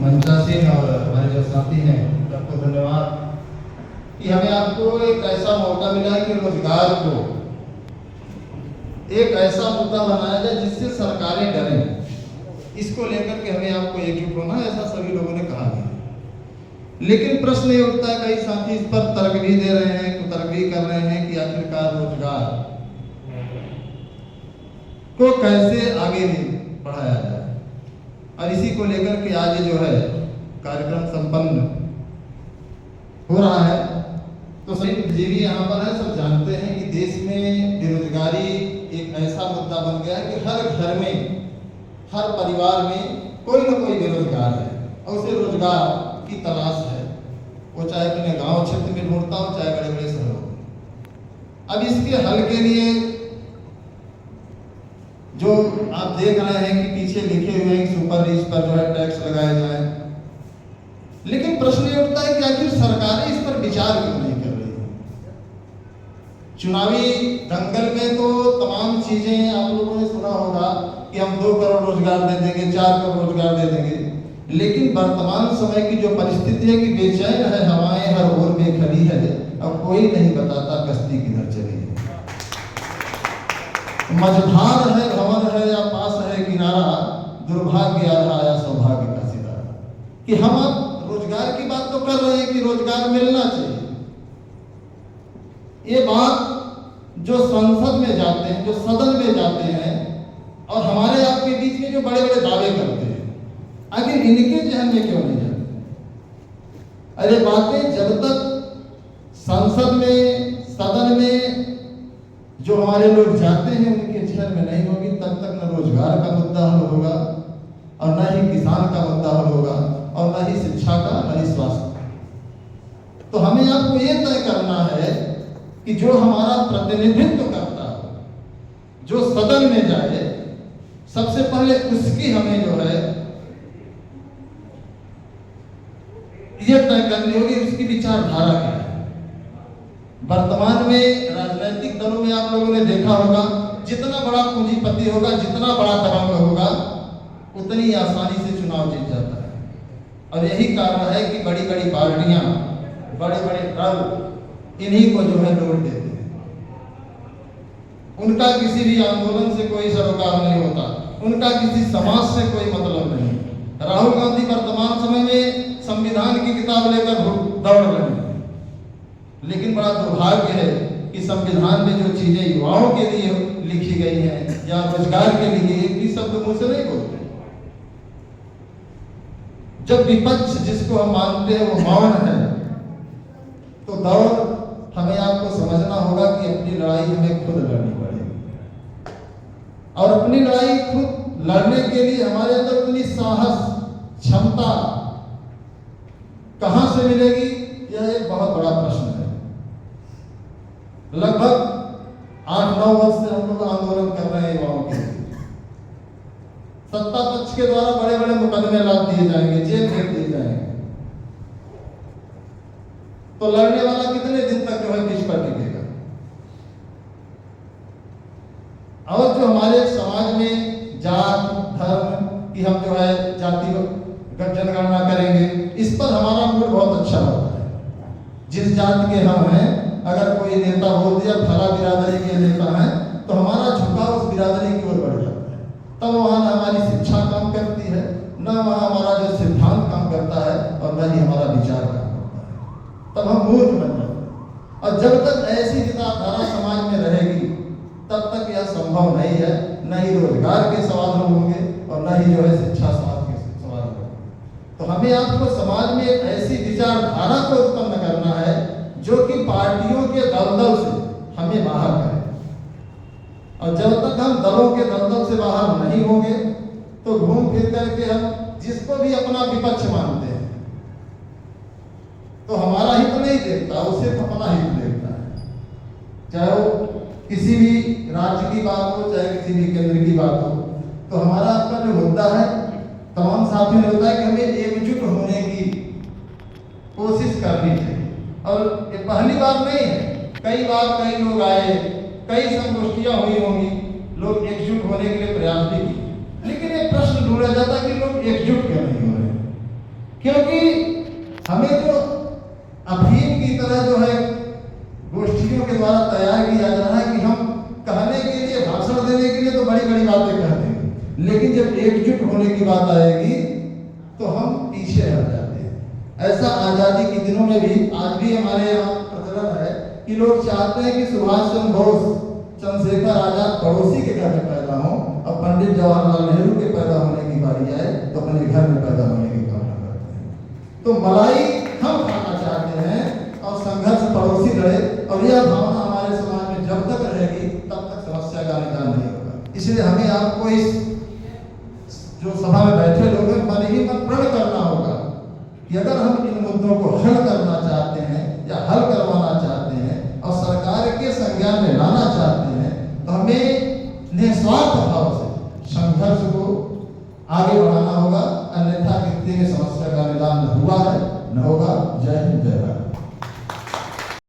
मंचासीन और हमारे जो साथी हैं सबको धन्यवाद कि हमें आपको एक ऐसा मौका मिला है कि रोजगार को एक ऐसा मुद्दा बनाया जाए जिससे सरकारें डरें। इसको लेकर के हमें आपको एकजुट होना है, ऐसा सभी लोगों ने कहा है। लेकिन प्रश्न ये उठता है, कई साथी इस पर तर्क भी दे रहे हैं, कुतर्क भी कर रहे हैं कि आखिरकार रोजगार को कैसे आगे बढ़ाया जाए। और इसी को लेकर के आज जो है कार्यक्रम संपन्न हो रहा है। तो सभी जीवी यहाँ पर है, सब जानते हैं कि देश में बेरोजगारी एक ऐसा मुद्दा बन गया है कि हर घर में, हर परिवार में कोई ना कोई बेरोजगार है और उसे रोजगार की तलाश है। वो चाहे अपने गांव क्षेत्र में ढूंढता हो, चाहे बड़े बड़े शहरों में। अब इसके हल के लिए जो आप देख रहे हैं कि पीछे लिखे हुए हैं सुपर रिच पर जो है टैक्स लगाया जाए, लेकिन प्रश्न ये उठता है कि आखिर सरकारें इस पर विचार क्यों नहीं कर रही हैं। चुनावी दंगल में तो तमाम चीजें आप लोगों ने सुना होगा कि हम 2 करोड़ रोजगार दे देंगे, 4 करोड़ रोजगार दे देंगे, लेकिन वर्तमान समय की जो परिस्थिति है कि बेचैन है हवाएं हर ओर में खड़ी है, अब कोई नहीं बताता कश्ती किधर चली है। मझधार है, भवन है या पास है किनारा, दुर्भाग्य आधा या सौभाग्य का सितारा। कि हम अब रोजगार की बात तो कर रहे हैं कि रोजगार मिलना चाहिए। ये बात जो संसद में जाते हैं, जो सदन में जाते हैं और हमारे आपके बीच में जो बड़े बड़े दावे करते हैं, आखिर इनके जहन में क्यों नहीं जाते। अरे बातें जब तक संसद में, सदन में जो हमारे लोग जाते हैं उनके जहन में नहीं होगी, तब तक न रोजगार का मुद्दा हल होगा और न ही किसान का मुद्दा हल होगा और न ही शिक्षा का, न ही स्वास्थ्य का। तो हमें आपको ये तय करना है कि जो हमारा प्रतिनिधित्व करता है, जो सदन में जाए, सबसे पहले उसकी हमें जो है ये तय करनी होगी उसकी विचारधारा क्या है। वर्तमान में राजनीतिक दलों में आप लोगों ने देखा होगा, जितना बड़ा पूंजीपति होगा, जितना बड़ा दबंग होगा, उतनी आसानी से चुनाव जीत जाता है। और यही कारण है कि बड़ी बड़ी पार्टियां, बड़े बड़े दल इन्हीं को जो है वोट देते हैं। उनका किसी भी आंदोलन से कोई सरोकार नहीं होता, उनका किसी समाज से कोई मतलब नहीं। राहुल गांधी वर्तमान समय में संविधान की किताब लेकर दौड़ रहे हैं, लेकिन बड़ा दुर्भाग्य है कि संविधान में जो चीजें युवाओं के लिए लिखी गई हैं या रोजगार के लिए, एक भी शब्द मुंह से नहीं बोलते। जब विपक्ष जिसको हम मानते हैं वो मौन है, तो दौर हमें आपको समझना होगा कि अपनी लड़ाई हमें खुद लड़नी पड़ेगी। और अपनी लड़ाई खुद लड़ने के लिए हमारे अंदर उतनी साहस, क्षमता कहां से मिलेगी, यह एक बहुत बड़ा प्रश्न है। लगभग 8-9 वर्ष से हम लोग आंदोलन कर रहे हैं युवाओं के लिए। सत्ता पक्ष के द्वारा बड़े बड़े मुकदमे लाद दिए जाएंगे, जेल भेज दिए जाएंगे, तो लड़ने वाला कितने दिन तक जो है पिछ पर टिकेगा। और जो हमारे समाज में जात धर्म की हम जो है जातिगत जनगणना करेंगे, इस पर हमारा मूड बहुत अच्छा होता है। जिस जात के हम हैं, अगर कोई नेता बोल दिया फला बिरादरी के नेता हैं, तो हमारा झुकाव उस बिरादरी की ओर बढ़ जाता है। तब वहां न हमारी शिक्षा काम करती है, न वहां हमारा जो सिद्धांत काम करता है और न ही हमारा विचार काम करता है। तब हम मूर्ख बन जाते हैं। और जब तक ऐसी विचारधारा समाज में रहेगी, तब तक यह संभव नहीं है। न ही रोजगार के सवाल हल होंगे और न ही जो है शिक्षा स्वास्थ्य के सवाल होंगे। तो हमें आपको समाज में एक ऐसी विचारधारा को उत्पन्न करना है जो कि पार्टियों के दलदल से हमें बाहर करे। और जब तक हम दलों के दलदल से बाहर नहीं होंगे, तो घूम फिर करके हम जिसको भी अपना विपक्ष मानते हैं, तो हमारा हित नहीं देखता, वो सिर्फ अपना हित देखता है। चाहे वो किसी भी राज्य की बात हो, चाहे किसी भी केंद्र की बात हो। तो हमारा आपका जो मुद्दा है, तमाम साथियों ने होता है कि हमें एकजुट होने की कोशिश करनी चाहिए। और ये पहली बार नहीं है, कई बार कई लोग आए, कई संगोष्ठियां हुई होंगी, लोग एकजुट होने के लिए प्रयास भी किए, लेकिन एक प्रश्न ढूंढा जाता है कि लोग एकजुट क्यों नहीं हो रहे। क्योंकि हमें जो अफीम की तरह जो है गोष्ठियों के द्वारा तैयार किया जा रहा है कि हम कहने के लिए, भाषण देने के लिए तो बड़ी बड़ी बातें कहते हैं, लेकिन जब एकजुट होने की बात आएगी तो हम पीछे रह जाते हैं। ऐसा आजादी के दिनों में भी आज भी हमारे यहाँ प्रचलन है कि लोग चाहते हैं कि सुभाष चंद्र बोस, चंद्रशेखर आजाद पड़ोसी के घर में पैदा हो, और पंडित जवाहरलाल नेहरू के पैदा होने की बारी आए तो अपने घर में पैदा होने की कामना करते हैं। तो मलाई हम खाना चाहते हैं और संघर्ष पड़ोसी लड़े, और यह भावना हमारे समाज में जब तक रहेगी तब तक समस्या का निदान नहीं होगा। इसलिए हमें आपको इस जो सभा में बैठे लोग हैं मन ही मन प्रण करना होगा कि अगर हम इन मुद्दों को हल करना चाहते हैं या हल करवाना चाहते हैं और सरकार के संज्ञान में लाना चाहते हैं, तो हमें निस्वार्थ भाव से संघर्ष को आगे बढ़ाना होगा। अन्यथा कितने में समस्या का निदान न हुआ है न होगा। जय हिंद, जय भारत।